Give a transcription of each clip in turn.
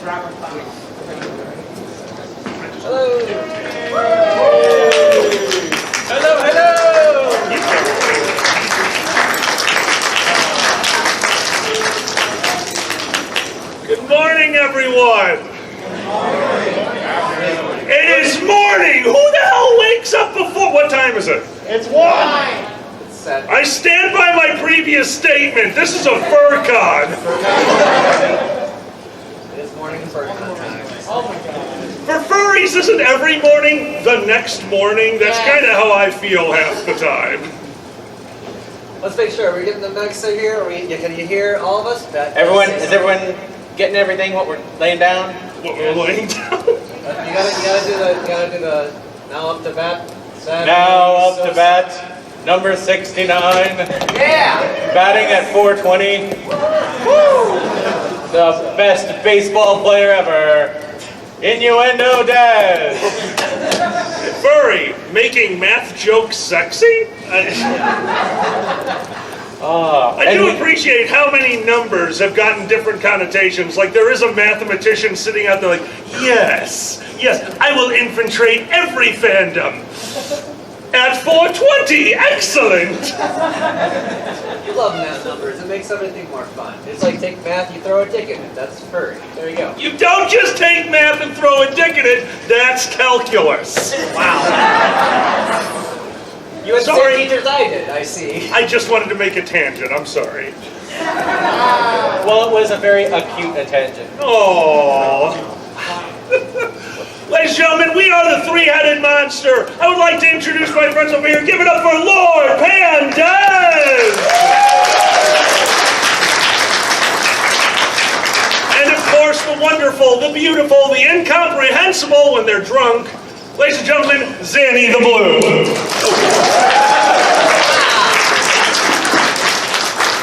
Hello. Hello, hello. Good morning, everyone. It is morning. Who the hell wakes up before? What time is it? It's 1. I stand by my previous statement. This is a FurCon. It is morning FurCon time. Oh my God. For furries, isn't every morning the next morning? That's kind of how I feel half the time. Let's make sure we're getting the mix in here. Can you hear all of us? Is everyone getting everything? What we're laying down? What we're laying down? You gotta do the now up to bat. Now up to bat, number 69. Yeah. Batting at 420. Woo! The best baseball player ever. Innuendo Daz. Furry, making math jokes sexy? I do appreciate how many numbers have gotten different connotations. Like there is a mathematician sitting out there like, yes, I will infiltrate every fandom. At 420, excellent! You love math numbers. It makes everything more fun. It's like take math, you throw a dick in it. That's furry. There you go. You don't just take math and throw a dick in it, that's calculus. Wow. You had the same teachers I did, I see. I just wanted to make a tangent, I'm sorry. Well, it was a very acute tangent. Oh. Ladies and gentlemen, we are the three-headed monster. I would like to introduce my friends over here. Give it up for Lord Pandez! And of course, the wonderful, the beautiful, the incomprehensible when they're drunk. Ladies and gentlemen, Zanny the Blue.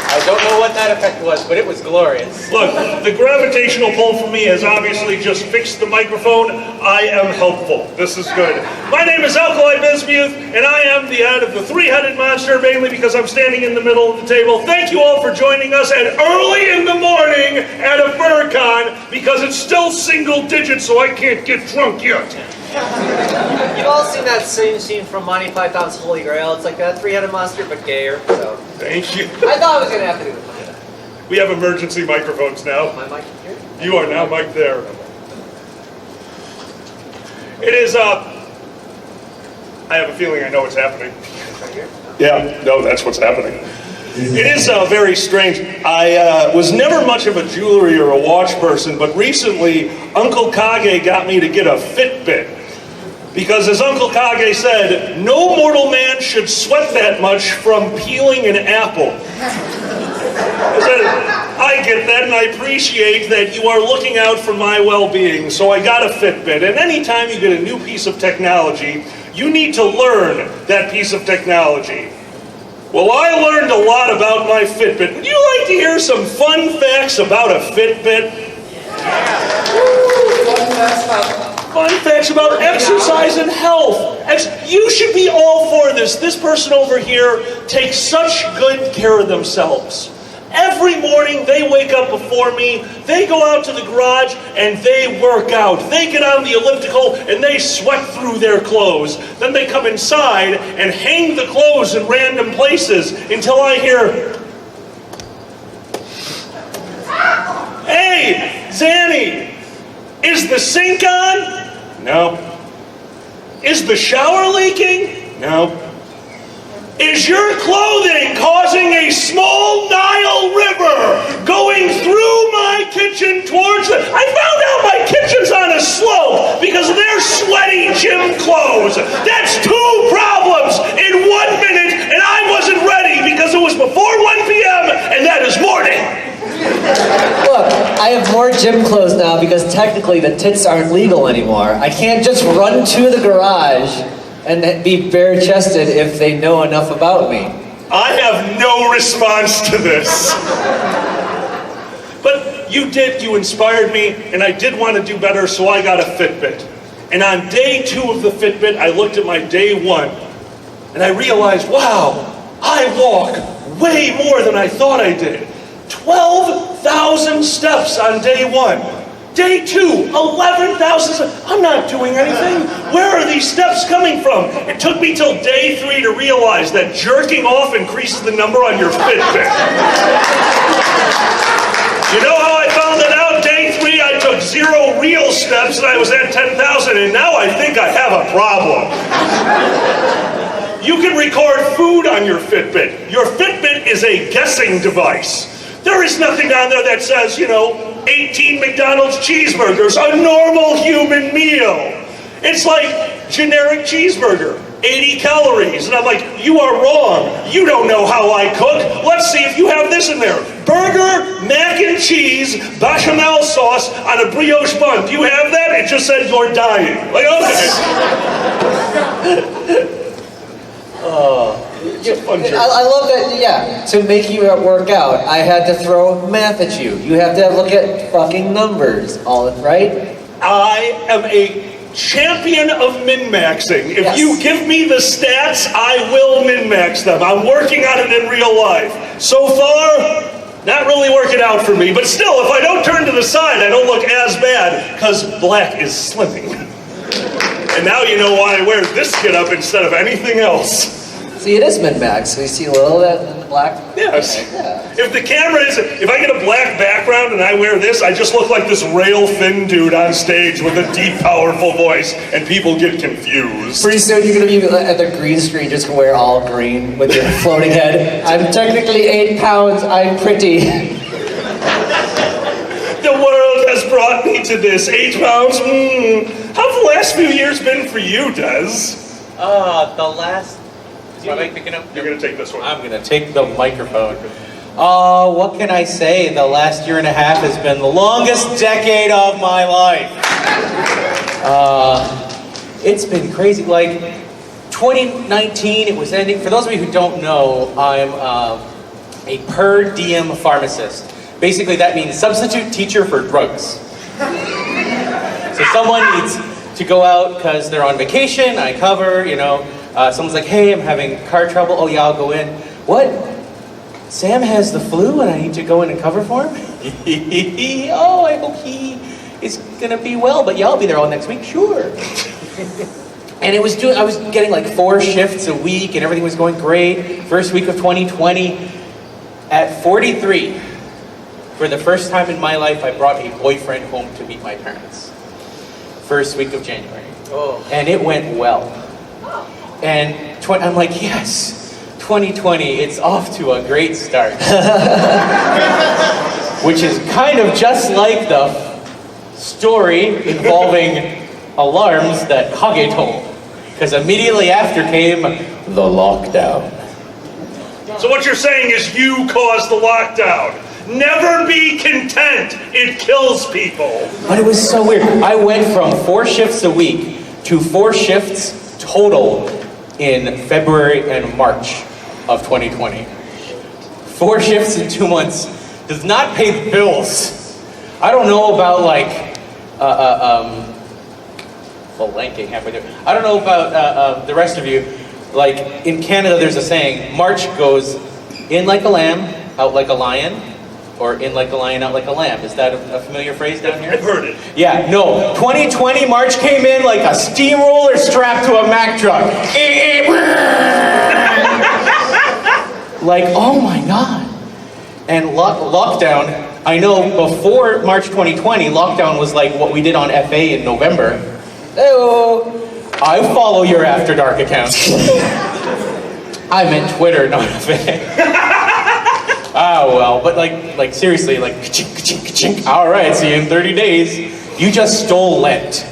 I don't know what that effect was, but it was glorious. Look, the gravitational pull for me has obviously just fixed the microphone. I am helpful. This is good. My name is Alkali Bismuth, and I am the head of the three-headed monster, mainly because I'm standing in the middle of the table. Thank you all for joining us at early in the morning at a FurCon, because it's still single digits, so I can't get drunk yet. You've all seen that same scene from Monty Python's Holy Grail. It's like that three-headed monster, but gayer. So Thank you. I thought I was going to have to do it. We have emergency microphones now. My mic here? You are now mic there. It is, I have a feeling I know what's happening. Right here? Yeah, no, that's what's happening. It is very strange. I was never much of a jewelry or a watch person, but recently Uncle Kage got me to get a Fitbit. Because as Uncle Kage said, no mortal man should sweat that much from peeling an apple. I get that, and I appreciate that you are looking out for my well-being, so I got a Fitbit. And anytime you get a new piece of technology, you need to learn that piece of technology. Well, I learned a lot about my Fitbit. Would you like to hear some fun facts about a Fitbit? Fun facts about exercise and health. You should be all for this. This person over here takes such good care of themselves. Every morning they wake up before me, they go out to the garage and they work out. They get on the elliptical and they sweat through their clothes. Then they come inside and hang the clothes in random places until I hear, "Hey, Zanny, is the sink on?" "No." "Is the shower leaking?" "No." "Is your clothing causing a small Nile River going through my kitchen towards the..." I found out my kitchen's on a slope because of their sweaty gym clothes. That's 2 problems in 1 minute, and I wasn't ready because it was before 1 p.m., and that is morning. Look, I have more gym clothes now because technically the tits aren't legal anymore. I can't just run to the garage and be bare-chested if they know enough about me. I have no response to this. But you inspired me, and I did want to do better, so I got a Fitbit. And on day 2 of the Fitbit, I looked at my day 1, and I realized, wow, I walk way more than I thought I did. 12,000 steps on day 1. Day 2, 11,000. I'm not doing anything. Where are these steps coming from? It took me till day 3 to realize that jerking off increases the number on your Fitbit. You know how I found it out? Day 3, I took 0 real steps and I was at 10,000, and now I think I have a problem. You can record food on your Fitbit. Your Fitbit is a guessing device. There is nothing on there that says, 18 McDonald's cheeseburgers, a normal human meal. It's like generic cheeseburger, 80 calories. And I'm like, you are wrong. You don't know how I cook. Let's see if you have this in there. Burger, mac and cheese, bechamel sauce on a brioche bun. Do you have that? It just said you're dying. Like, okay. I love that, yeah. To make you work out, I had to throw math at you. You have to look at fucking numbers, right? I am a champion of min-maxing. If you give me the stats, I will min-max them. I'm working on it in real life. So far, not really working out for me, but still, if I don't turn to the side, I don't look as bad, because black is slimming. And now you know why I wear this get-up instead of anything else. See, it is min-max, so you see a little of that in the black. Yes. Yeah. If the camera is, if I get a black background and I wear this, I just look like this rail-thin dude on stage with a deep, powerful voice, and people get confused. Pretty soon you're going to be at the green screen just going to wear all green with your floating head. I'm technically 8 pounds, I'm pretty. The world has brought me to this. 8 pounds, How've the last few years been for you, Des? The last... Am I picking up? You're going to take this one. I'm going to take the microphone. What can I say? The last year and a half has been the longest decade of my life. It's been crazy. Like, 2019, it was ending. For those of you who don't know, I'm a per diem pharmacist. Basically, that means substitute teacher for drugs. So someone needs to go out because they're on vacation, I cover, someone's like, hey, I'm having car trouble. Oh yeah, I'll go in. What? Sam has the flu and I need to go in and cover for him? Oh, I hope he is gonna be well, but yeah, I'll be there all next week, sure. And I was getting like 4 shifts a week and everything was going great. First week of 2020. At 43, for the first time in my life, I brought a boyfriend home to meet my parents. First week of January. Oh. And it went well. And I'm like, yes, 2020, it's off to a great start. Which is kind of just like the story involving alarms that Kage told. Because immediately after came the lockdown. So what you're saying is you caused the lockdown. Never be content. It kills people. But it was so weird. I went from 4 shifts a week to 4 shifts total in February and March of 2020. 4 shifts in 2 months does not pay the bills. I don't know about blanking halfway through. I don't know about the rest of you. Like in Canada, there's a saying: March goes in like a lamb, out like a lion, or in like a lion, out like a lamb. Is that a familiar phrase down here? I've heard it. Yeah, no. 2020, March came in like a steamroller strapped to a Mack truck. Like, oh my God. And lockdown, I know before March 2020, lockdown was like what we did on FA in November. Oh, I follow your After Dark account. I meant Twitter, not FA. Oh, well, but like seriously, like, ka-chink, ka-chink, ka-chink. All right, see you in 30 days. You just stole Lent.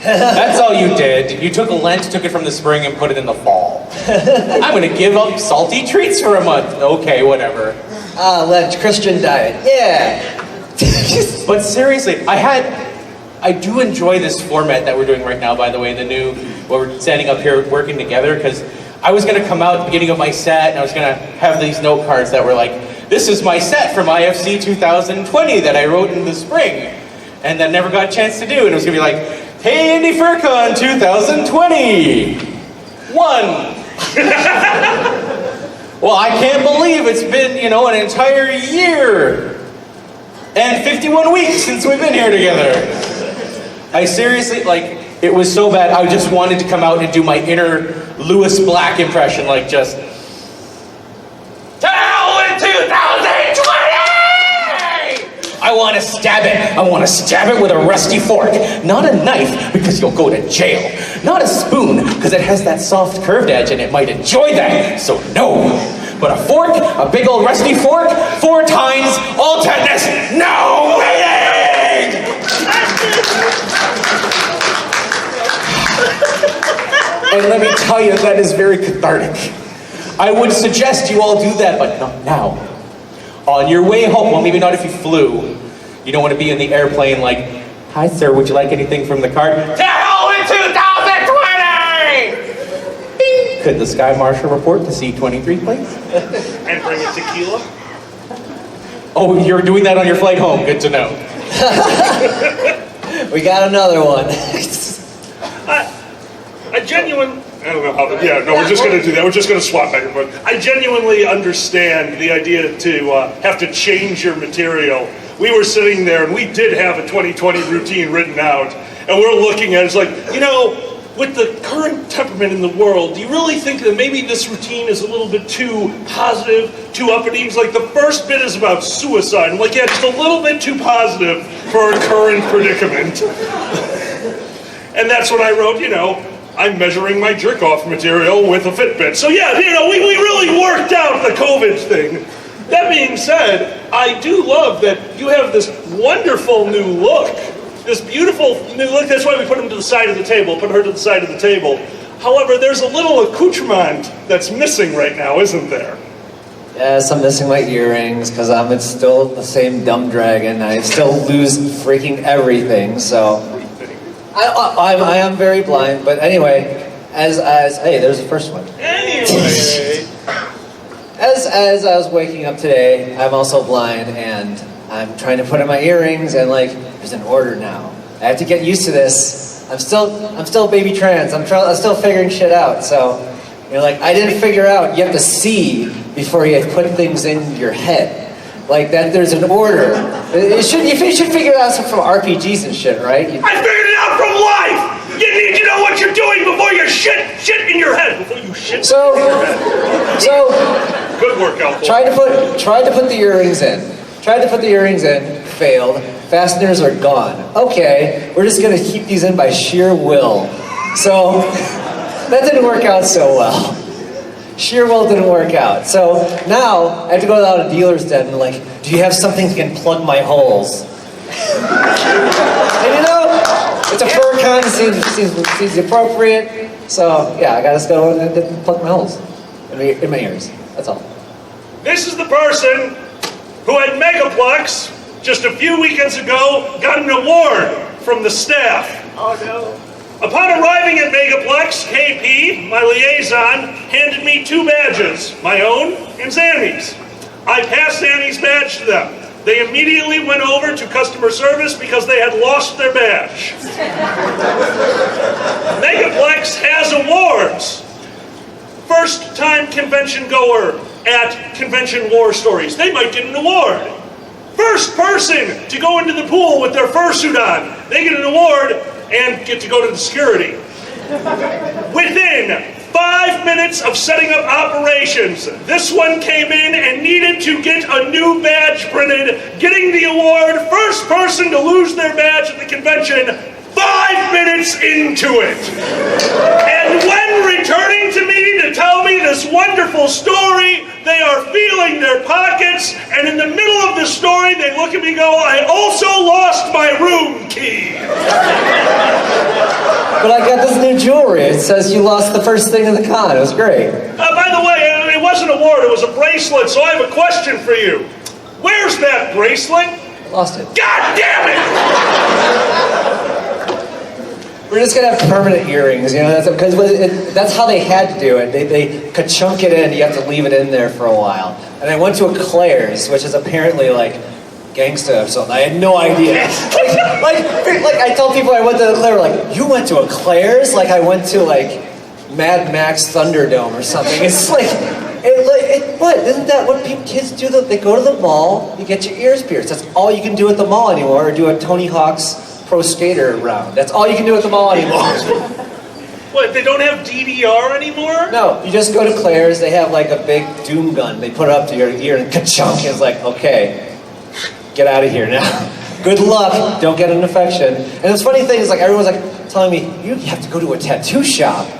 That's all you did. You took Lent, took it from the spring, and put it in the fall. I'm gonna give up salty treats for a month. Okay, whatever. Lent, Christian diet, yeah. But seriously, I do enjoy this format that we're doing right now, by the way, where we're standing up here working together, because I was gonna come out at the beginning of my set, and I was gonna have these note cards that were like, this is my set from IFC 2020 that I wrote in the spring, and then never got a chance to do, and it was gonna be like, hey, Indy FurCon 2020, 1. Well, I can't believe it's been, an entire year. And 51 weeks since we've been here together. I seriously, like, it was so bad, I just wanted to come out and do my inner Lewis Black impression, like just... To hell with 2020! I want to stab it. I want to stab it with a rusty fork. Not a knife, because you'll go to jail. Not a spoon, because it has that soft curved edge and it might enjoy that. So no. But a fork, a big old rusty fork, 4 times, all tetanus, no waiting! And let me tell you, that is very cathartic. I would suggest you all do that, but not now. On your way home, well, maybe not if you flew. You don't want to be in the airplane like, hi sir, would you like anything from the cart? To hell with 2020! Bing. Could the Sky Marshal report to C-23, please? And bring a tequila? Oh, you're doing that on your flight home, good to know. We got another one. I don't know how to, we're just going to do that. We're just going to swap back and forth. I genuinely understand the idea to have to change your material. We were sitting there and we did have a 2020 routine written out. And we're looking at it, it's like, with the current temperament in the world, do you really think that maybe this routine is a little bit too positive, too uppity? It's like the first bit is about suicide. I'm like, yeah, just a little bit too positive for our current predicament. And that's when I wrote, I'm measuring my jerk-off material with a Fitbit. So yeah, we really worked out the COVID thing. That being said, I do love that you have this wonderful new look. This beautiful new look. That's why we put him to the side of the table, put her to the side of the table. However, there's a little accoutrement that's missing right now, isn't there? Yes, I'm missing my earrings because I'm still the same dumb dragon. I still lose freaking everything, so... I am very blind, but anyway, hey, there's the first one. Anyway. As I was waking up today, I'm also blind, and I'm trying to put in my earrings, and there's an order now. I have to get used to this. I'm still baby trans. I'm still figuring shit out. So, I didn't figure out you have to see before you put things in your head. Like that, there's an order. You should figure it out from RPGs and shit, right? I figured it out from life. You need to know what you're doing before you shit in your head. Before you shit in your head. So good work, Alpha. Tried to put the earrings in. Failed. Fasteners are gone. Okay, we're just gonna keep these in by sheer will. So that didn't work out so well. Sheer will didn't work out. So now I have to go down to a dealer's den and do you have something that can plug my holes? And it's a fur con, seems appropriate. So yeah, I gotta just go and plug my holes in my ears. That's all. This is the person who at Megaplex just a few weekends ago got an award from the staff. Oh no. Upon arriving at Megaplex, KP, my liaison, handed me 2 badges, my own and Zanny's. I passed Zanny's badge to them. They immediately went over to customer service because they had lost their badge. Megaplex has awards. First time convention goer at Convention War Stories. They might get an award. First person to go into the pool with their fursuit on. They get an award and get to go to the security. Within 5 minutes of setting up operations, this one came in and needed to get a new badge printed, getting the award, first person to lose their badge at the convention, 5 minutes into it. And when returning to me to tell me this wonderful story, they are feeling their pockets, and in the middle of the story, they look at me and go, I also lost my room key. But I got this new jewelry. It says you lost the first thing in the con. It was great. By the way, it wasn't an award, it was a bracelet, so I have a question for you. Where's that bracelet? Lost it. God damn it! We're just gonna have permanent earrings, because that's how they had to do it. They could chunk it in. You have to leave it in there for a while. And I went to a Claire's, which is apparently gangsta or something. I had no idea. like I tell people I went to the Claire, you went to a Claire's? Like I went to Mad Max Thunderdome or something. It's What? Isn't that what kids do? They go to the mall, you get your ears pierced. That's all you can do at the mall anymore, or do a Tony Hawk's Pro Skater round. That's all you can do at the mall anymore. What, they don't have DDR anymore? No, you just go to Claire's, they have like a big doom gun. They put it up to your ear and ka-chunk. It's like, okay, get out of here now. Good luck, don't get an infection. And the funny thing is, like, everyone's like telling me, you have to go to a tattoo shop. I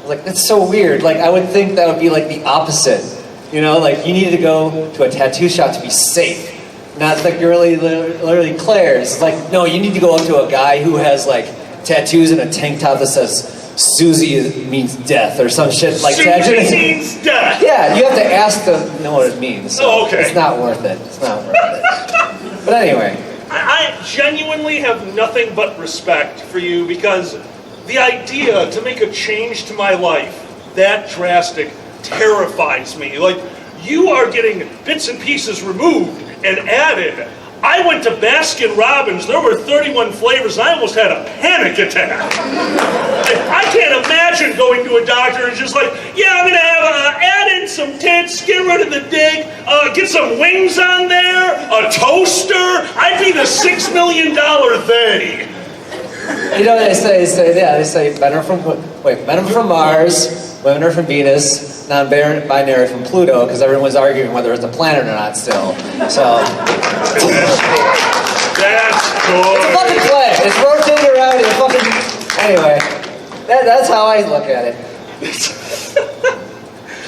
was like, that's so weird. Like, I would think that would be like the opposite. You know, like you needed to go to a tattoo shop to be safe. Not like you're literally Claire's. It's like, no, you need to go up to a guy who has like tattoos and a tank top that says Susie means death or some shit like that. Susie means death. Yeah, you have to ask to know what it means. So oh, okay. It's not worth it. It's not worth it. But anyway. I genuinely have nothing but respect for you because the idea to make a change to my life that drastic terrifies me. Like, you are getting bits and pieces removed and added. I went to Baskin Robbins, there were 31 flavors, and I almost had a panic attack. I can't imagine going to a doctor and just like, yeah, I'm gonna have add in some tits, get rid of the dick, get some wings on there, a toaster. I'd be the $6 million they. You know what they say men are from Mars, women are from Venus, non-binary from Pluto, because everyone's arguing whether it's a planet or not still. So that's good. It's a fucking planet. It's rotating around in fucking. Anyway, that's how I look at it.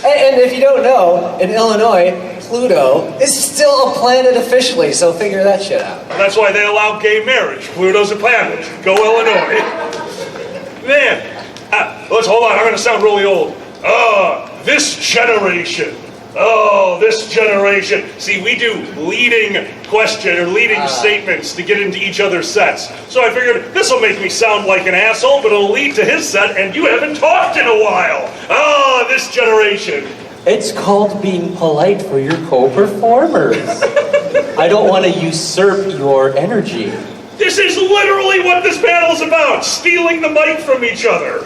and if you don't know, in Illinois, Pluto is still a planet officially, so figure that shit out. Well, that's why they allow gay marriage. Pluto's a planet. Go Illinois. Man, let's hold on. I'm going to sound really old. This generation. Oh, this generation. See, we do leading statements to get into each other's sets. So I figured this will make me sound like an asshole, but it'll lead to his set, and you haven't talked in a while. Oh, this generation. It's called being polite for your co-performers. I don't want to usurp your energy. This is literally what this panel is about, stealing the mic from each other.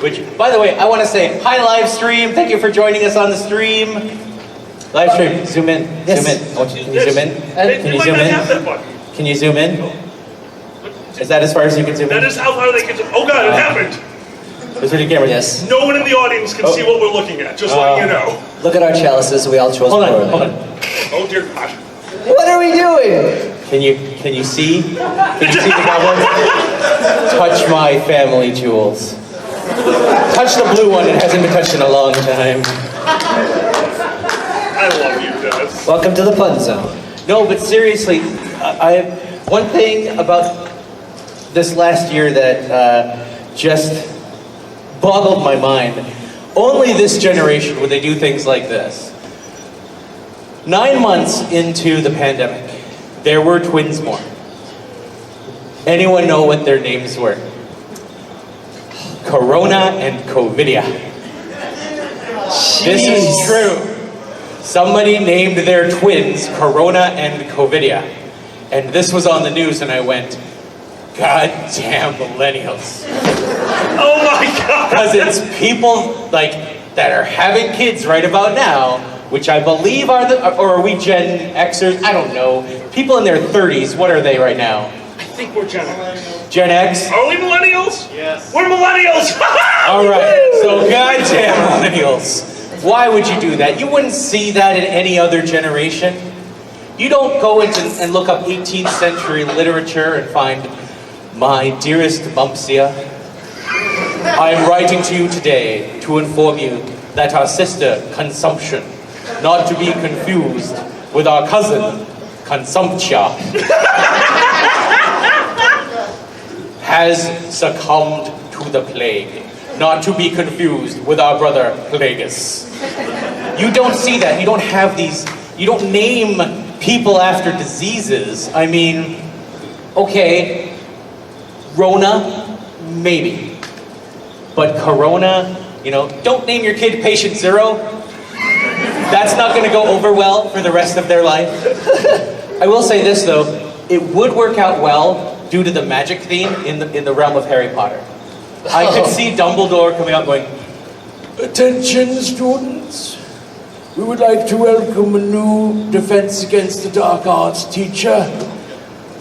Which, by the way, I want to say, hi live stream. Thank you for joining us on the stream. Live stream, zoom in, yes. Zoom in. Can you zoom in? Can you zoom in? Can you zoom in? Is that as far as you can zoom in? That is how far they can zoom. Oh God, it happened. There's the camera. Yes. No one in the audience can see what we're looking at, just letting you know. Look at our chalices, we all chose Hold poorly. on. Oh dear God. What are we doing? Can you see? Can you see the goblin? Touch my family jewels. Touch the blue one, it hasn't been touched in a long time. I love you, Dennis. Welcome to the fun zone. No, but seriously, one thing about this last year that just boggled my mind. Only this generation would they do things like this. 9 months into the pandemic, there were twins born. Anyone know what their names were? Corona and Covidia. This is true. Somebody named their twins Corona and Covidia. And this was on the news and I went, God damn millennials. Oh my God. Because it's people like that are having kids right about now, which I believe or are we Gen Xers? I don't know. People in their 30s, what are they right now? I think we're Gen X. Gen X? Are we millennials? Yes. We're millennials! All right, so goddamn millennials. Why would you do that? You wouldn't see that in any other generation. You don't go into and look up 18th century literature and find, my dearest Mumpsia, I am writing to you today to inform you that our sister, Consumption, not to be confused with our cousin, Consumptia, has succumbed to the plague, not to be confused with our brother, Plagueis. You don't see that. You don't have these, you don't name people after diseases. I mean, okay, Rona, maybe. But Corona, you know, don't name your kid Patient Zero. That's not going to go over well for the rest of their life. I will say this, though. It would work out well due to the magic theme in the realm of Harry Potter. I could see Dumbledore coming out going, attention, students. We would like to welcome a new Defense Against the Dark Arts teacher,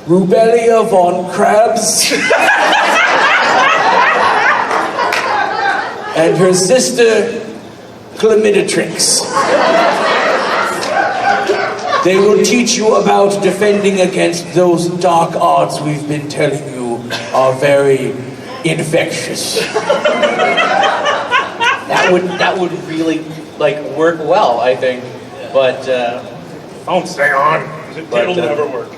Rubelia von Krabs, and her sister, Chlamydotrix. They will teach you about defending against those dark arts we've been telling you are very infectious. That would really work well, I think. But Don't stay on. It'll never work.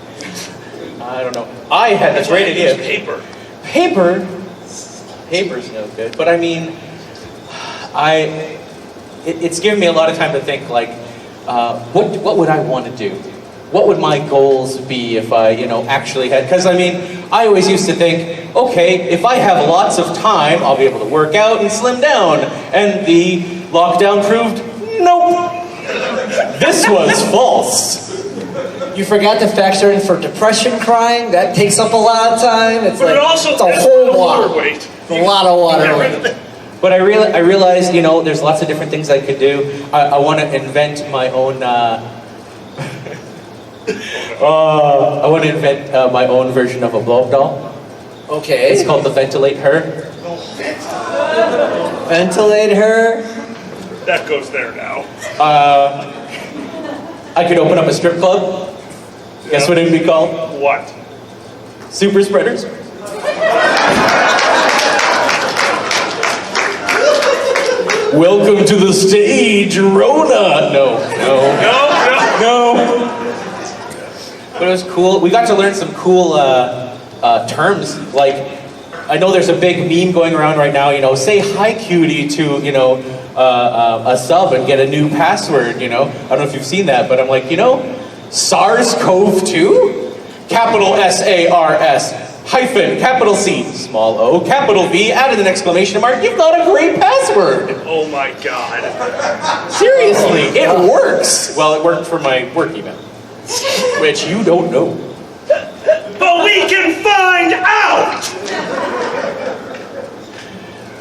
I don't know. I had a great idea. Paper. Paper's no good. But I mean, it's given me a lot of time to think. What would I want to do? What would my goals be if I, actually had? Because I mean, I always used to think, okay, if I have lots of time, I'll be able to work out and slim down. And the lockdown proved, nope. This was false. You forgot to factor in for depression crying. That takes up a lot of time. It's But it also it's a adds whole water lot. weight. It's a lot of water weight. But I realized, there's lots of different things I could do. I want to invent my own. I want to invent my own version of a blow-up doll. Okay. It's called the Ventilate Her. Ventilate her. That goes there now. I could open up a strip club. Guess what it would be called? What? Super Spreaders. Welcome to the stage, Rona. No. But it was cool. We got to learn some cool terms. I know there's a big meme going around right now. Say hi, cutie, to a sub and get a new password. I don't know if you've seen that, but I'm like, SARS-CoV-2, capital SARS. Hyphen, capital C, small o, capital V, added an exclamation mark. You've got a great password. Oh my God. Seriously, it works. Well, it worked for my work email, which you don't know. But we can find out!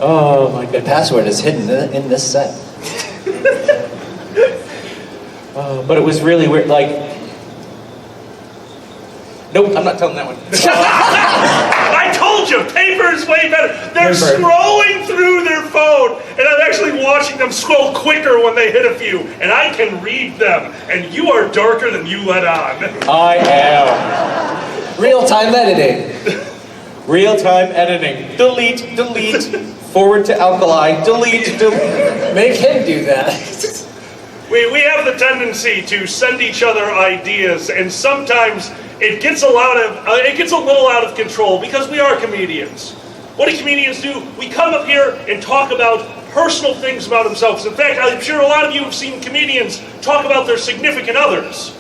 Oh my The goodness. password is hidden in this set. But it was really weird. Nope, I'm not telling that one. I told you, paper is way better. They're scrolling through their phone, and I'm actually watching them scroll quicker when they hit a few, and I can read them, and you are darker than you let on. I am. Real-time editing. Real-time editing. Delete, forward to alkali, delete. Make him do that. We have the tendency to send each other ideas, and sometimes it gets a little out of control because we are comedians. What do comedians do? We come up here and talk about personal things about themselves. In fact, I'm sure a lot of you have seen comedians talk about their significant others,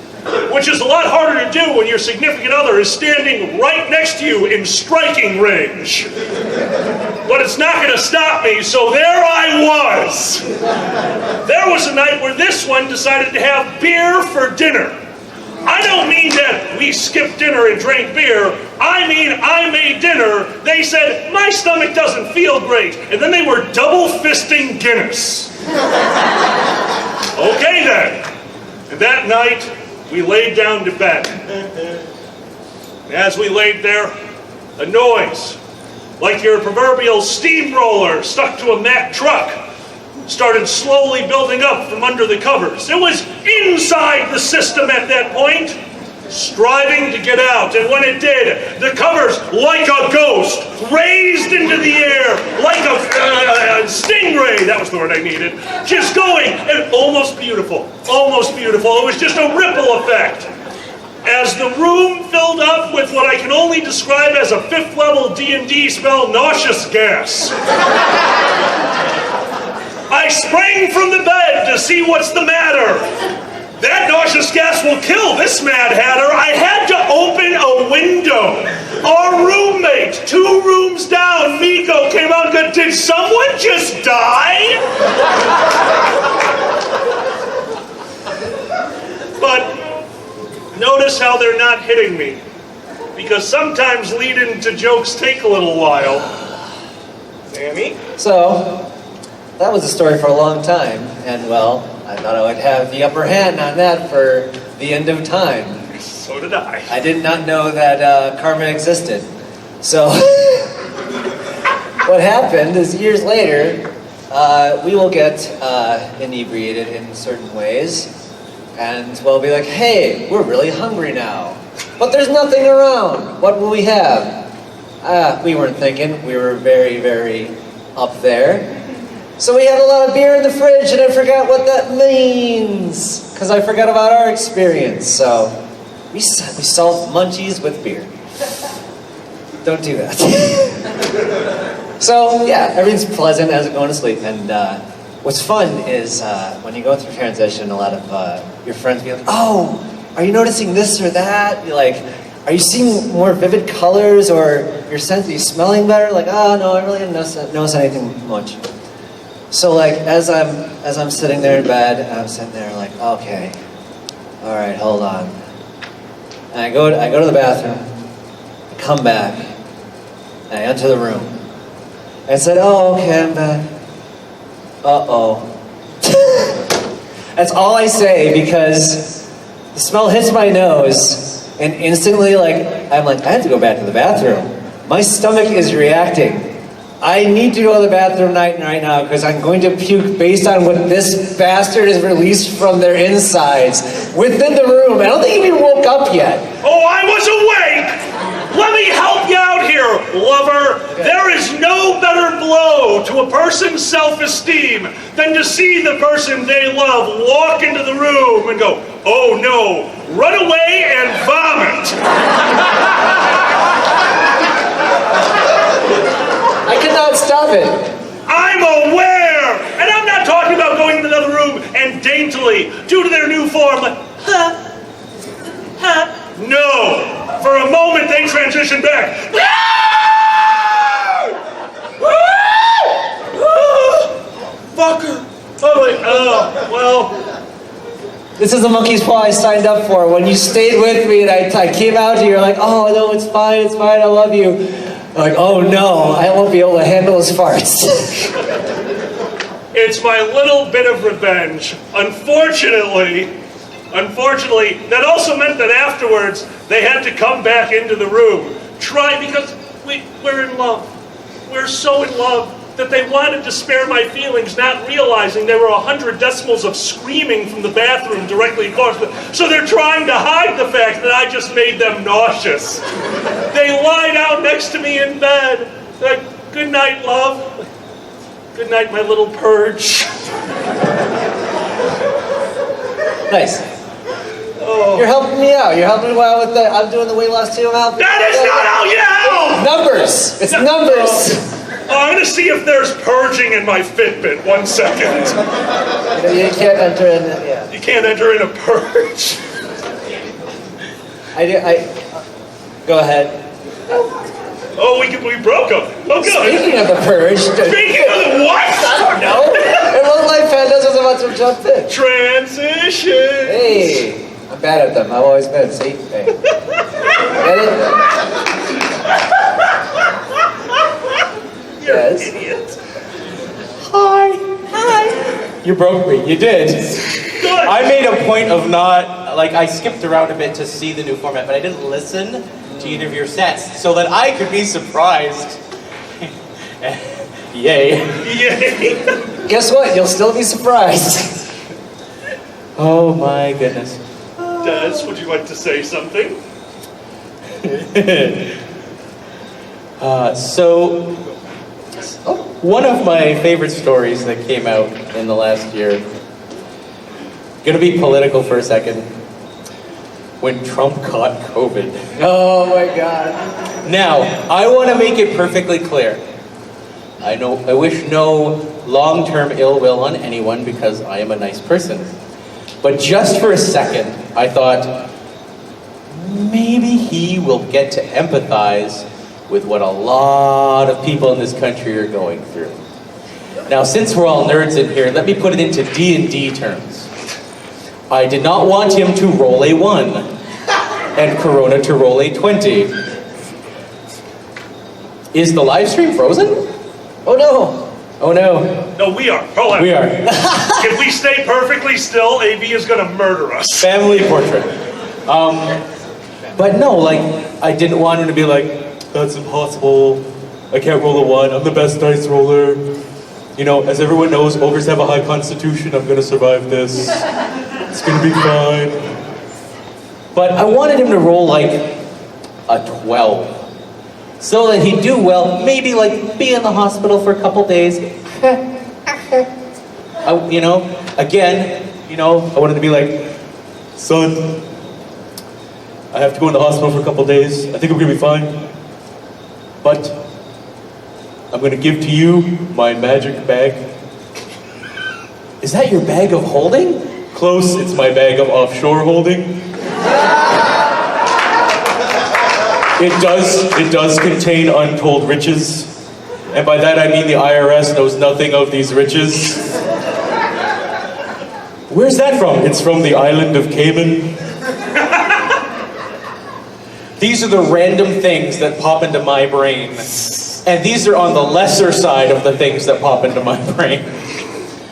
which is a lot harder to do when your significant other is standing right next to you in striking range. But it's not going to stop me, so there I was. There was a night where this one decided to have beer for dinner. I don't mean that we skipped dinner and drank beer. I mean, I made dinner. They said, my stomach doesn't feel great. And then they were double-fisting Guinness. Okay, then. And that night, we laid down to bed. As we laid there, a noise, like your proverbial steamroller stuck to a Mack truck, started slowly building up from under the covers. It was inside the system at that point, striving to get out. And when it did, the covers, like a ghost, raised into the air, like a stingray, that was the word I needed, just going, and almost beautiful. It was just a ripple effect. As the room filled up with what I can only describe as a 5th level D&D spell, nauseous gas. I sprang from the bed to see what's the matter. That nauseous gas will kill this Mad Hatter. I had to open a window. Our roommate, 2 rooms down, Miko, came out and said, did someone just die? But notice how they're not hitting me. Because sometimes lead-in to jokes take a little while. Sammy? So, that was a story for a long time, and well, I thought I would have the upper hand on that for the end of time. So did I. I did not know that karma existed. So what happened is years later, we will get inebriated in certain ways, and we'll be like, hey, we're really hungry now, but there's nothing around. What will we have? We weren't thinking. We were very, very up there. So we had a lot of beer in the fridge, and I forgot what that means, because I forgot about our experience. So we solved munchies with beer. Don't do that. So yeah, everything's pleasant as we're going to sleep. And what's fun is when you go through transition, a lot of your friends be like, oh, are you noticing this or that? You're like, are you seeing more vivid colors, or are you smelling better? Like, oh no, I really didn't notice anything much. So like as I'm sitting there in bed, I'm sitting there like, okay, all right, hold on. And I go to the bathroom, I come back, and I enter the room. I said, oh, okay, I'm back. Uh-oh. That's all I say, because the smell hits my nose, and instantly, I'm like, I have to go back to the bathroom. My stomach is reacting. I need to go to the bathroom right now, because I'm going to puke based on what this bastard has released from their insides within the room. I don't think he even woke up yet. Oh, I was awake! Let me help you out here, lover. Okay. There is no better blow to a person's self-esteem than to see the person they love walk into the room and go, oh no, run away and vomit. I cannot stop it. I'm aware! And I'm not talking about going into another room and daintily, due to their new form, No! For a moment, they transition back. Fucker! Oh, well. This is the monkey's paw I signed up for. When you stayed with me and I came out to you, you're like, oh, no, it's fine, I love you. I'm like, oh no, I won't be able to handle his farts. It's my little bit of revenge. Unfortunately, that also meant that afterwards, they had to come back into the room. Because we're in love. We're so in love that they wanted to spare my feelings, not realizing there were 100 decibels of screaming from the bathroom directly across so they're trying to hide the fact that I just made them nauseous. They lie down next to me in bed. Like, good night, love. Good night, my little purge. Nice. Oh. You're helping me out. You're helping me out with I'm doing the weight loss too. I'm helping. That is not how you help! Numbers. It's numbers. I'm going to see if there's purging in my Fitbit. 1 second. You can't enter in. Yeah. You can't enter in a purge. Go ahead. Oh, we broke them. Oh, good. Speaking of the purge. Speaking of the what? I don't know. It looked like Pandas was about to jump in. Transition. Hey, I'm bad at them. I've always been. See? Hey. Get it? You're yes. an idiot. Hi. You broke me. You did. Good. I made a point of not, I skipped around a bit to see the new format, but I didn't listen to either of your sets so that I could be surprised. Yay. Yay. Guess what? You'll still be surprised. Oh my goodness. Des, would you like to say something? One of my favorite stories that came out in the last year, gonna be political for a second, when Trump caught COVID. Oh my God. Now, I want to make it perfectly clear. I wish no long-term ill will on anyone because I am a nice person. But just for a second, I thought, maybe he will get to empathize with what a lot of people in this country are going through. Now, since we're all nerds in here, let me put it into D&D terms. I did not want him to roll a 1 and Corona to roll a 20. Is the live stream frozen? Oh no. Oh no. No, we are. Hold on. We are. If we stay perfectly still, AV is going to murder us. Family portrait. But no, like, I didn't want him to be like, that's impossible. I can't roll a 1. I'm the best dice roller. You know, as everyone knows, ogres have a high constitution. I'm gonna survive this. It's gonna be fine. But I wanted him to roll like a 12. So that he'd do well, maybe like be in the hospital for a couple days. You know, again, you know, I wanted to be like, son, I have to go in the hospital for a couple days. I think I'm gonna be fine. But I'm gonna give to you my magic bag. Is that your bag of holding? Close, it's my bag of offshore holding. It does contain untold riches. And by that I mean the IRS knows nothing of these riches. Where's that from? It's from the island of Cayman. These are the random things that pop into my brain. And these are on the lesser side of the things that pop into my brain.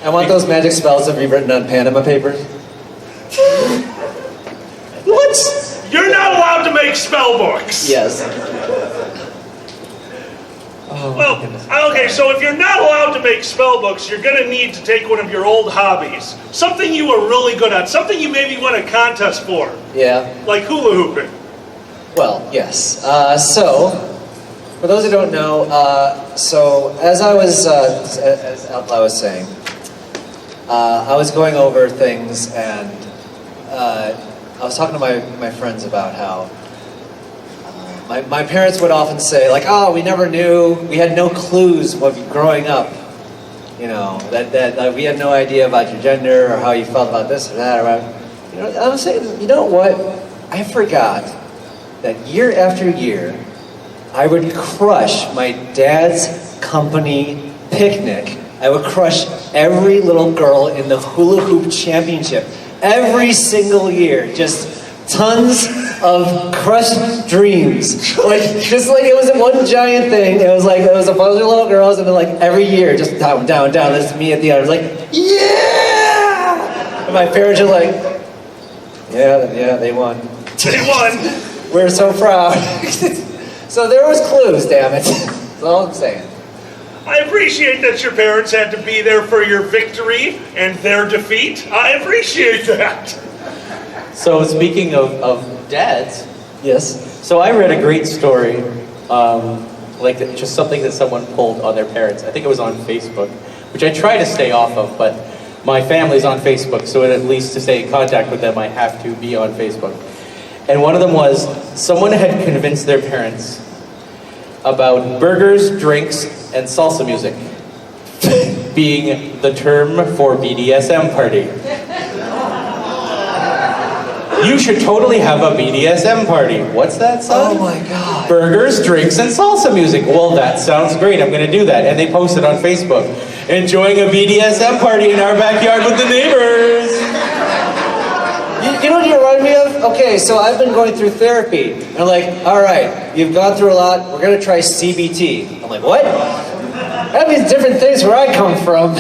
I want those magic spells to be written on Panama papers. What? You're not allowed to make spell books. Yes. Well, okay, so if you're not allowed to make spell books, you're going to need to take one of your old hobbies. Something you were really good at. Something you maybe won a contest for. Yeah. Like hula hooping. Well, yes. So, for those who don't know, so as I was saying, I was going over things, and I was talking to my friends about how my parents would often say, like, oh, we never knew, we had no clues growing up, you know, that we had no idea about your gender or how you felt about this or that. Or, you know, I was saying, you know what? I forgot that year after year, I would crush my dad's company picnic. I would crush every little girl in the hula hoop championship every single year. Just tons of crushed dreams. Like, just like it was one giant thing. It was like, it was a bunch of little girls, and then like every year, just down, down, down. That's me at the end. I was like, yeah! And my parents are like, yeah, they won. They won. We're so proud. So there was clues, damn it. That's all I'm saying. I appreciate that your parents had to be there for your victory and their defeat. I appreciate that. So speaking of dads, Yes. so I read a great story, like just something that someone pulled on their parents. I think it was on Facebook, which I try to stay off of, but my family's on Facebook, so at least to stay in contact with them, I have to be on Facebook. And one of them was, someone had convinced their parents about burgers, drinks, and salsa music being the term for BDSM party. You should totally have a BDSM party. What's that, son? Oh my God. Burgers, drinks, and salsa music. Well, that sounds great. I'm gonna do that. And they posted on Facebook, enjoying a BDSM party in our backyard with the neighbors. You know what you remind me of? Okay, so I've been going through therapy. And I'm like, all right, you've gone through a lot. We're going to try CBT. I'm like, what? That means different things where I come from.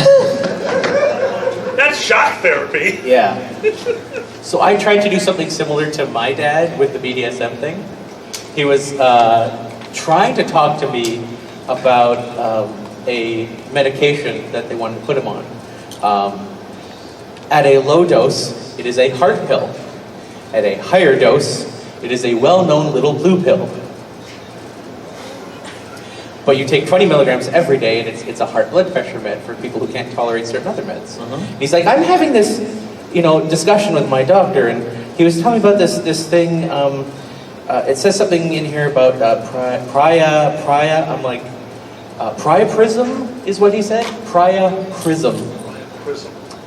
That's shock therapy. Yeah. So I tried to do something similar to my dad with the BDSM thing. He was trying to talk to me about a medication that they wanted to put him on. At a low dose, it is a heart pill. At a higher dose, it is a well-known little blue pill. But you take 20 milligrams every day, and it's a heart blood pressure med for people who can't tolerate certain other meds. And he's like, I'm having this, discussion with my doctor, and he was telling me about this thing. It says something in here about priaprism. I'm like, priaprism is what he said. Priaprism.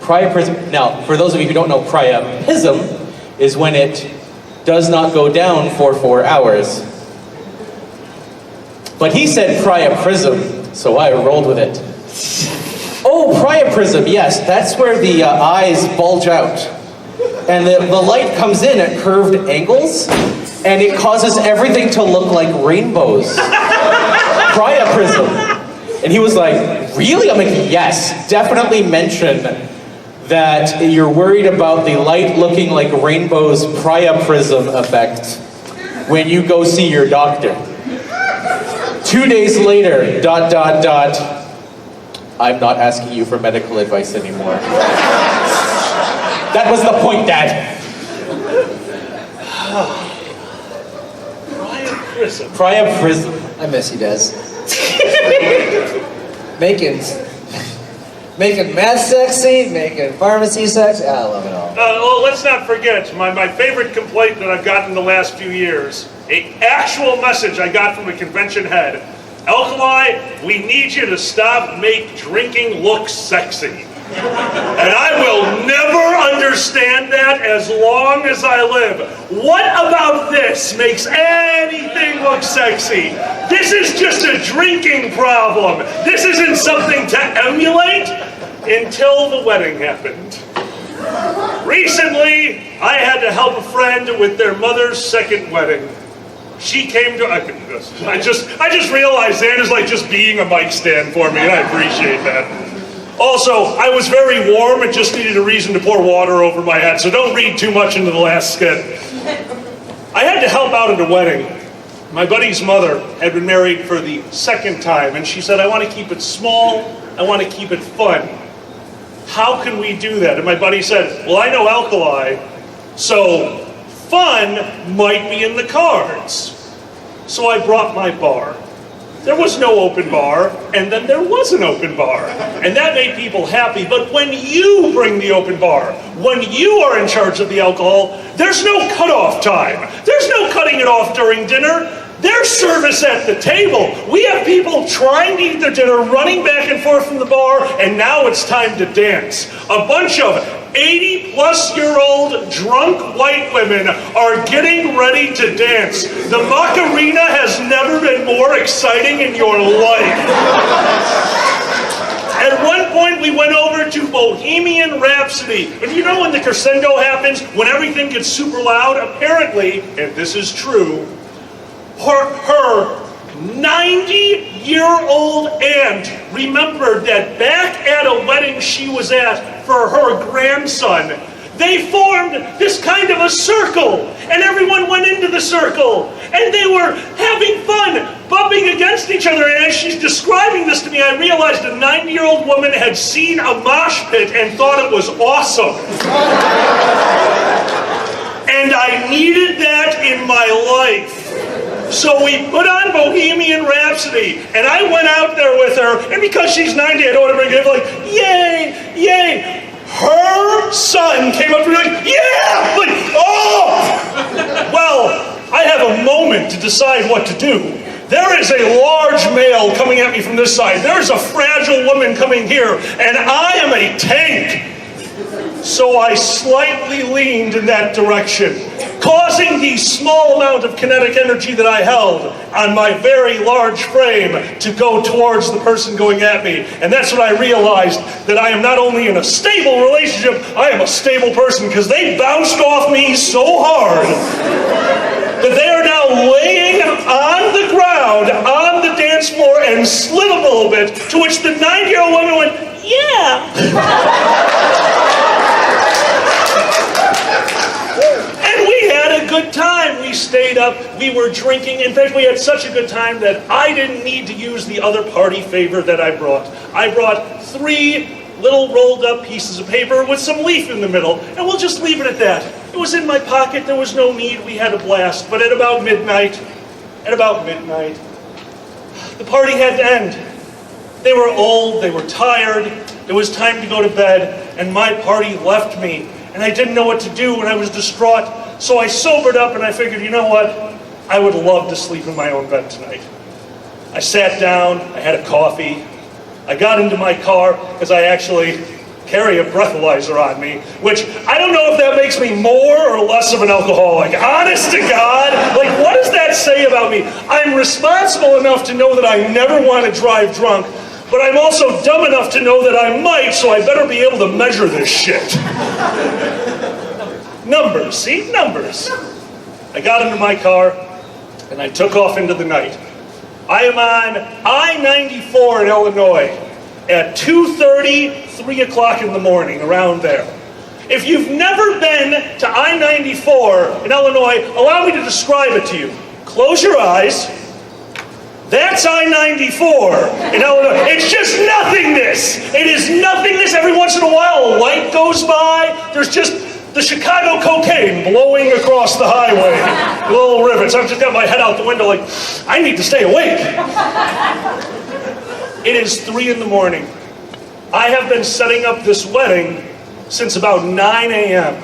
Priapism. Now, for those of you who don't know, priapism is when it does not go down for 4 hours. But he said priapism, so I rolled with it. Oh, priapism, yes, that's where the eyes bulge out. And the light comes in at curved angles, and it causes everything to look like rainbows. Priapism. And he was like, really? I'm like, yes, definitely mention that you're worried about the light looking like rainbow's priapism effect when you go see your doctor. 2 days later, ... I'm not asking you for medical advice anymore. That was the point, Dad. Priapism. I miss you, Des. Making math sexy, making pharmacy sexy. I love it all. Oh, let's not forget my favorite complaint that I've gotten in the last few years. An actual message I got from a convention head. Alkali, we need you to stop make drinking look sexy. And I will never understand that as long as I live. What about this makes anything look sexy? This is just a drinking problem. This isn't something to emulate until the wedding happened. Recently, I had to help a friend with their mother's second wedding. She came to, I just realized Xander's like just being a mic stand for me, and I appreciate that. Also, I was very warm and just needed a reason to pour water over my head, so don't read too much into the last skit. I had to help out at a wedding. My buddy's mother had been married for the second time, and she said, I want to keep it small, I want to keep it fun. How can we do that? And my buddy said, well, I know Alkali, so fun might be in the cards. So I brought my bar. There was no open bar, and then there was an open bar. And that made people happy. But when you bring the open bar, when you are in charge of the alcohol, there's no cutoff time. There's no cutting it off during dinner. There's service at the table. We have people trying to eat their dinner, running back and forth from the bar, and now it's time to dance. A bunch of 80-plus-year-old drunk white women are getting ready to dance. The Macarena has never been more exciting in your life. At one point, we went over to Bohemian Rhapsody. And you know when the crescendo happens, when everything gets super loud? Apparently, and this is true, her 90-year-old aunt remembered that back at a wedding she was at for her grandson, they formed this kind of a circle, and everyone went into the circle, and they were having fun, bumping against each other. And as she's describing this to me, I realized a 90-year-old woman had seen a mosh pit and thought it was awesome. And I needed that in my life. So we put on Bohemian Rhapsody, and I went out there with her, and because she's 90, I don't want to bring it up, like, yay, yay. Her son came up to me like, yeah, like, oh! Well, I have a moment to decide what to do. There is a large male coming at me from this side. There's a fragile woman coming here, and I am a tank. So I slightly leaned in that direction, causing the small amount of kinetic energy that I held on my very large frame to go towards the person going at me. And that's when I realized that I am not only in a stable relationship, I am a stable person, because they bounced off me so hard that they are now laying on the ground, on the dance floor, and slid a little bit, to which the 90-year-old woman went, yeah. Good time. We stayed up, we were drinking. In fact, we had such a good time that I didn't need to use the other party favor that I brought. I brought 3 little rolled up pieces of paper with some leaf in the middle, and we'll just leave it at that. It was in my pocket, there was no need, we had a blast. But at about midnight, the party had to end. They were old, they were tired, it was time to go to bed, and my party left me, and I didn't know what to do, and I was distraught. So I sobered up and I figured, you know what? I would love to sleep in my own bed tonight. I sat down, I had a coffee, I got into my car, because I actually carry a breathalyzer on me, which I don't know if that makes me more or less of an alcoholic. Honest to God, like, what does that say about me? I'm responsible enough to know that I never want to drive drunk, but I'm also dumb enough to know that I might, so I better be able to measure this shit. Numbers, see? Numbers. I got into my car, and I took off into the night. I am on I-94 in Illinois at 2:30, 3 o'clock in the morning, around there. If you've never been to I-94 in Illinois, allow me to describe it to you. Close your eyes. That's I-94 in Illinois. It's just nothingness. It is nothingness. Every once in a while, a light goes by. There's just the Chicago cocaine blowing across the highway. Little rivets. I've just got my head out the window like, I need to stay awake. It is 3 in the morning. I have been setting up this wedding since about 9 a.m.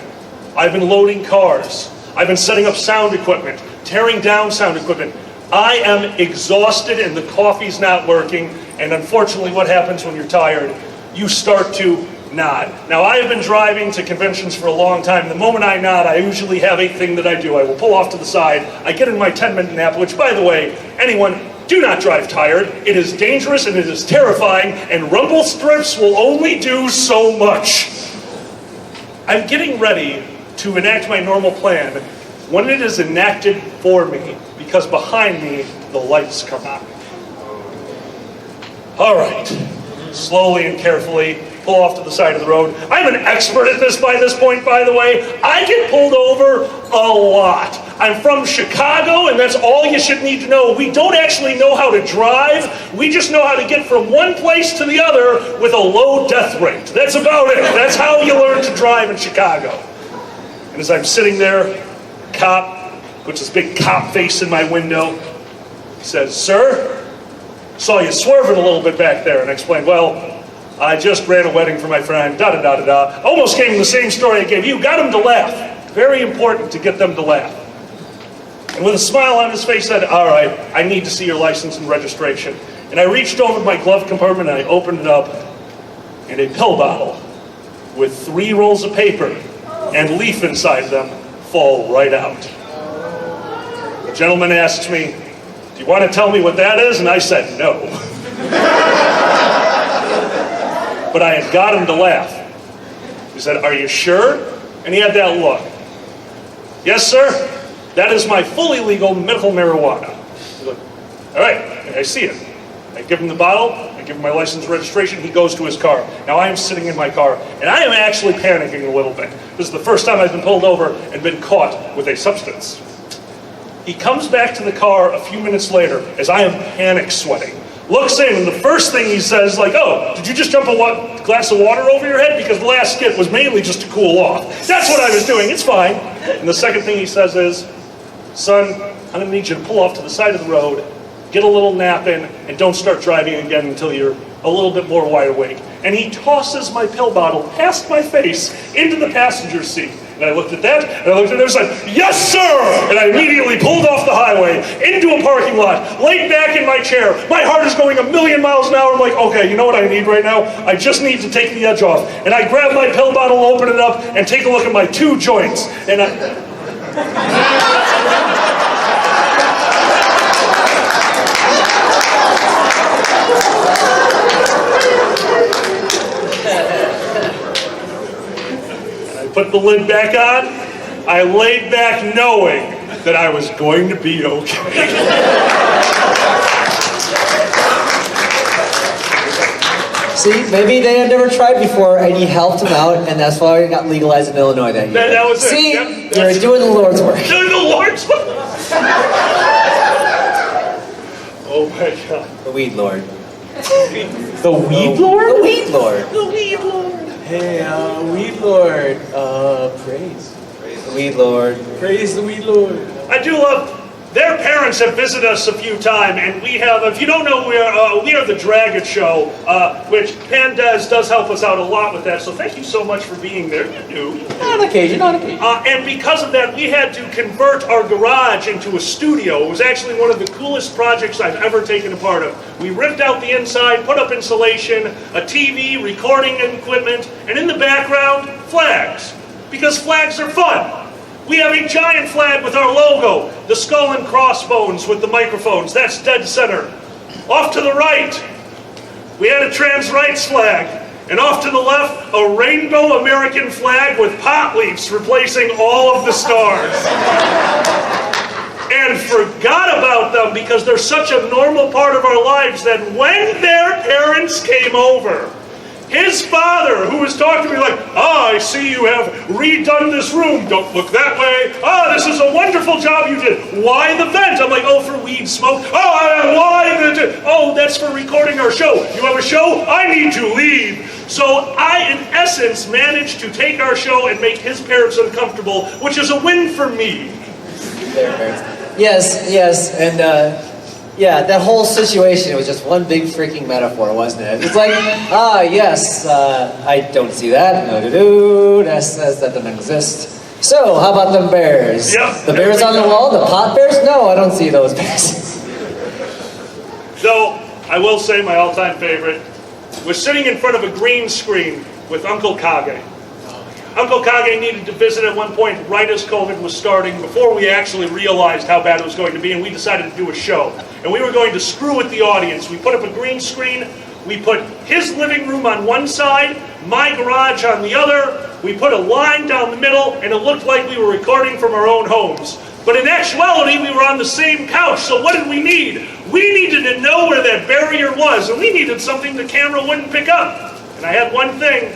I've been loading cars. I've been setting up sound equipment, tearing down sound equipment. I am exhausted and the coffee's not working. And unfortunately, what happens when you're tired? You start to nod. Now, I have been driving to conventions for a long time. The moment I nod, I usually have a thing that I do. I will pull off to the side. I get in my 10-minute nap, which, by the way, anyone, do not drive tired. It is dangerous and it is terrifying, and rumble strips will only do so much. I'm getting ready to enact my normal plan when it is enacted for me, because behind me, the lights come on. All right, slowly and carefully, pull off to the side of the road. I'm an expert at this by this point, by the way. I get pulled over a lot. I'm from Chicago, and that's all you should need to know. We don't actually know how to drive. We just know how to get from one place to the other with a low death rate. That's about it. That's how you learn to drive in Chicago. And as I'm sitting there, cop puts his big cop face in my window. He says, "Sir, saw you swerving a little bit back there." And I explained, "Well, I just ran a wedding for my friend, da-da-da-da-da. Almost gave him the same story I gave you. Got him to laugh. Very important to get them to laugh." And with a smile on his face, said, "All right, I need to see your license and registration." And I reached over my glove compartment and I opened it up, and a pill bottle with 3 rolls of paper and leaf inside them fall right out. The gentleman asked me, "Do you want to tell me what that is?" And I said, "No." But I had got him to laugh. He said, "Are you sure?" And he had that look. "Yes, sir. That is my fully legal medical marijuana." He's like, "All right, I see it." I give him the bottle, I give him my license registration, he goes to his car. Now I am sitting in my car, and I am actually panicking a little bit. This is the first time I've been pulled over and been caught with a substance. He comes back to the car a few minutes later as I am panic sweating. Looks in, and the first thing he says, like, "Oh, did you just dump a glass of water over your head? Because the last skit was mainly just to cool off." That's what I was doing, it's fine. And the second thing he says is, "Son, I'm gonna need you to pull off to the side of the road, get a little nap in, and don't start driving again until you're a little bit more wide awake." And he tosses my pill bottle past my face into the passenger seat. And I looked at that, and I looked at it, and I said, "Yes, sir!" And I immediately pulled off the highway, into a parking lot, laid back in my chair. My heart is going 1,000,000 miles an hour. I'm like, okay, you know what I need right now? I just need to take the edge off. And I grab my pill bottle, open it up, and take a look at my 2 joints. And I put the lid back on. I laid back knowing that I was going to be okay. See, maybe they had never tried before, and you helped them out, and that's why it got legalized in Illinois that year. That was it. See, Yep, you're doing the Lord's work. Doing the Lord's work. Oh my God. The weed lord. The weed lord? The weed lord. The weed lord. Hey, weed lord. Praise. Praise the weed lord. Praise the weed lord. I do love. Their parents have visited us a few times, and we have. If you don't know, we are the Dragon Show, which Pandez does help us out a lot with that. So thank you so much for being there. You do. On occasion, on occasion. And because of that, we had to convert our garage into a studio. It was actually one of the coolest projects I've ever taken a part of. We ripped out the inside, put up insulation, a TV, recording equipment, and in the background, flags. Because flags are fun. We have a giant flag with our logo, the skull and crossbones with the microphones. That's dead center. Off to the right, we had a trans rights flag. And off to the left, a rainbow American flag with pot leaves replacing all of the stars. and forgot about them because they're such a normal part of our lives that when their parents came over, his father, who was talking to me like, I see you have redone this room. Don't look that way. This is a wonderful job you did. Why the vent? I'm like, for weed smoke. Why the... that's for recording our show. You have a show? I need to leave. So I, in essence, managed to take our show and make his parents uncomfortable, which is a win for me. Yes, and that whole situation was just one big freaking metaphor, wasn't it? It's like, yes, I don't see that. No, that doesn't exist. So, how about them bears? Yep. The bears on the wall, the pot bears? No, I don't see those bears. So, I will say my all-time favorite was sitting in front of a green screen with Uncle Kage. Uncle Kage needed to visit at one point right as COVID was starting, before we actually realized how bad it was going to be, and we decided to do a show. And we were going to screw with the audience. We put up a green screen, we put his living room on one side, my garage on the other, we put a line down the middle, and it looked like we were recording from our own homes. But in actuality, we were on the same couch, so what did we need? We needed to know where that barrier was, and we needed something the camera wouldn't pick up. And I had one thing.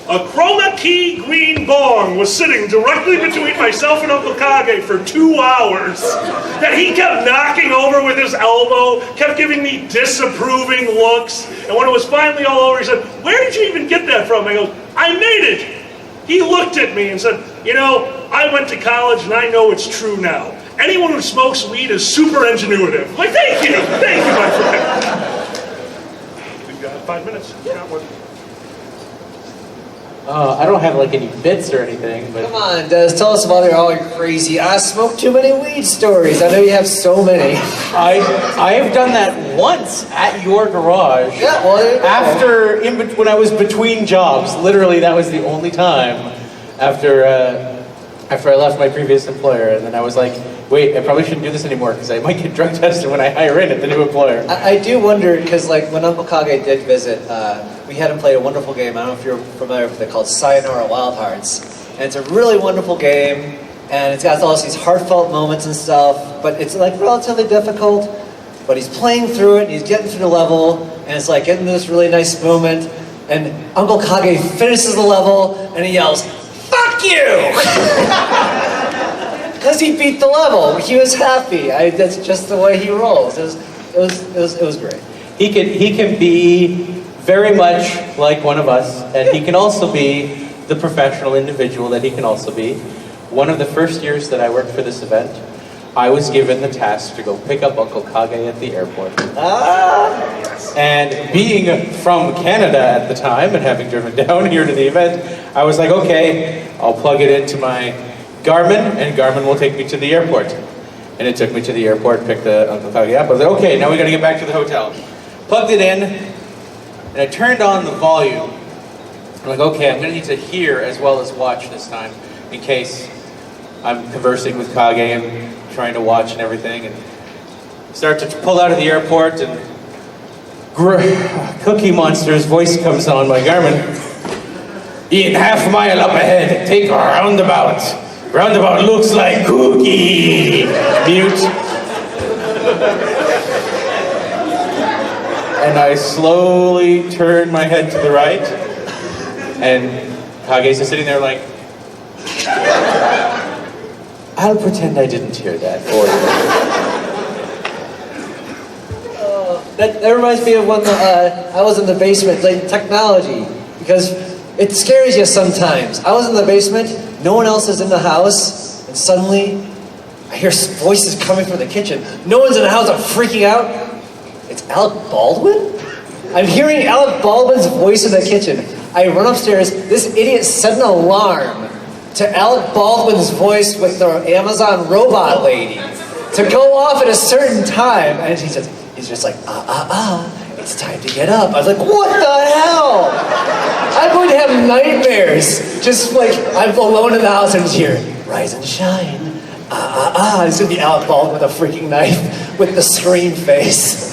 A chroma key green bong was sitting directly between myself and Uncle Kage for 2 hours that he kept knocking over with his elbow, kept giving me disapproving looks, and when it was finally all over, he said, where did you even get that from? I go, I made it. He looked at me and said, I went to college and I know it's true now. Anyone who smokes weed is super ingenuitive. I'm like, thank you, my friend. We've got 5 minutes. Got one. I don't have like any bits or anything, but Come on, Des, tell us about all your crazy I smoke too many weed stories. I know you have so many. I have done that once at your garage. Yeah, well, When I was between jobs, literally that was the only time after I left my previous employer, and then I was like, wait, I probably shouldn't do this anymore because I might get drug tested when I hire in at the new employer. I do wonder, because like when Uncle Kage did visit, we had him play a wonderful game. I don't know if you're familiar with it, called Sayonara Wild Hearts. And it's a really wonderful game, and it's got all these heartfelt moments and stuff, but it's like relatively difficult. But he's playing through it, and he's getting through the level, and it's like getting to this really nice moment, and Uncle Kage finishes the level, and he yells, "Fuck you!" Because he beat the level. He was happy. That's just the way he rolls. It was great. He can be very much like one of us, and he can also be the professional individual that he can also be. One of the first years that I worked for this event, I was given the task to go pick up Uncle Kage at the airport. And being from Canada at the time and having driven down here to the event, I was like, okay, I'll plug it into my Garmin, and Garmin will take me to the airport. And it took me to the airport, picked the Uncle Kage up. I was like, okay, now we gotta get back to the hotel. Plugged it in, and I turned on the volume. I'm like, okay, I'm gonna need to hear as well as watch this time, in case I'm conversing with Kage and trying to watch and everything. And start to pull out of the airport, and Cookie Monster's voice comes on my Garmin. In half a mile up ahead, take a roundabout. Roundabout looks like Cookie. Mute. And I slowly turn my head to the right, and Kage's just sitting there like, I'll pretend I didn't hear that for you. That reminds me of when I was in the basement playing technology, because it scares you sometimes. I was in the basement, no one else is in the house, and suddenly I hear voices coming from the kitchen. No one's in the house, I'm freaking out. It's Alec Baldwin? I'm hearing Alec Baldwin's voice in the kitchen. I run upstairs, this idiot set an alarm to Alec Baldwin's voice with the Amazon robot lady to go off at a certain time, and he's just like, it's time to get up. I was like, what the hell? I'm going to have nightmares. Just like, I'm alone in the house and just hear, rise and shine. It's going to be Alec Baldwin with a freaking knife with the scream face.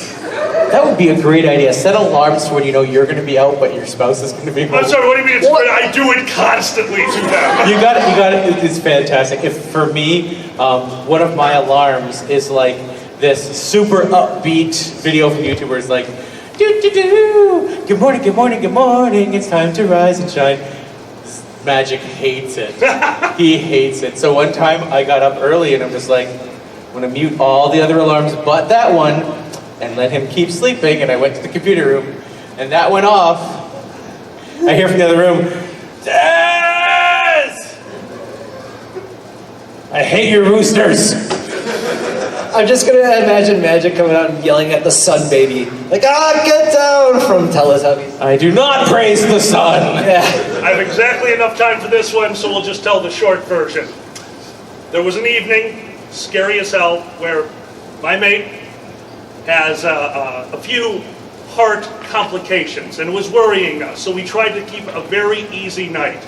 That would be a great idea. Set alarms for when you know you're going to be out, but your spouse is going to be home. I'm sorry, what do you mean it's great? I do it constantly to them. You got it. It's fantastic. If for me, one of my alarms is like this super upbeat video from YouTubers like, do do do. Good morning, good morning, good morning. It's time to rise and shine. Magic hates it. He hates it. So one time I got up early and I'm just like, I'm gonna mute all the other alarms but that one and let him keep sleeping. And I went to the computer room and that went off. I hear from the other room, Des! I hate your roosters. I'm just gonna imagine Magic coming out and yelling at the sun baby. Like, get down from Teletubbies. I do not praise the sun. Yeah. I have exactly enough time for this one, so we'll just tell the short version. There was an evening, scary as hell, where my mate has a few heart complications and it was worrying us, so we tried to keep a very easy night.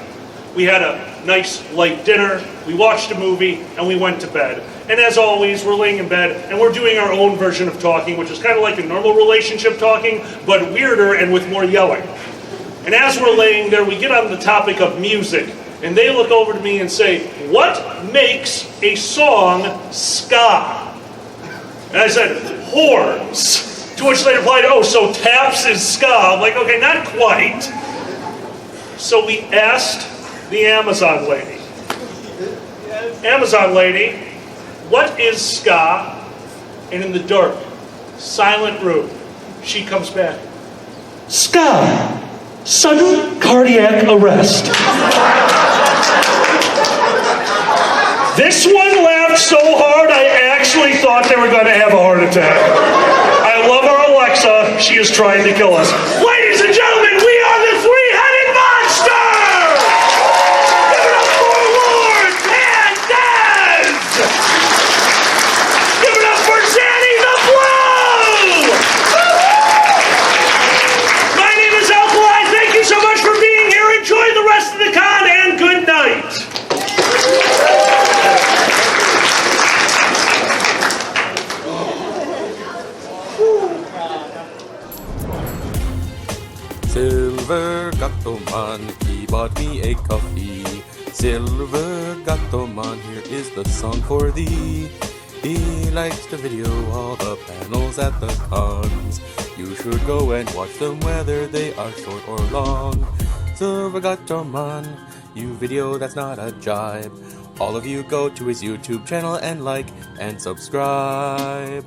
We had a nice light dinner, we watched a movie, and we went to bed. And as always, we're laying in bed and we're doing our own version of talking, which is kind of like a normal relationship talking, but weirder and with more yelling. And as we're laying there, we get on the topic of music, and they look over to me and say, what makes a song ska? And I said, horns. To which they replied, oh, so taps is ska. I'm like, okay, not quite. So we asked the Amazon lady, Amazon lady, what is ska? And in the dark, silent room, she comes back. Ska, sudden cardiac arrest. This one laughed so hard I actually thought they were going to have a heart attack. I love our Alexa, she is trying to kill us. Ladies and gentlemen, we are the Three-Headed Monster! Give it up for Lord and Des! Give it up for Zanny the Blue! My name is Alkali. Thank you so much for being here. Enjoy the rest of the con and good night. Silver Gato Man, he bought me a coffee. Silver Gato Man, here is the song for thee. He likes to video all the panels at the cons. You should go and watch them whether they are short or long. Silver Gato Man, you video that's not a jibe. All of you go to his YouTube channel and like and subscribe.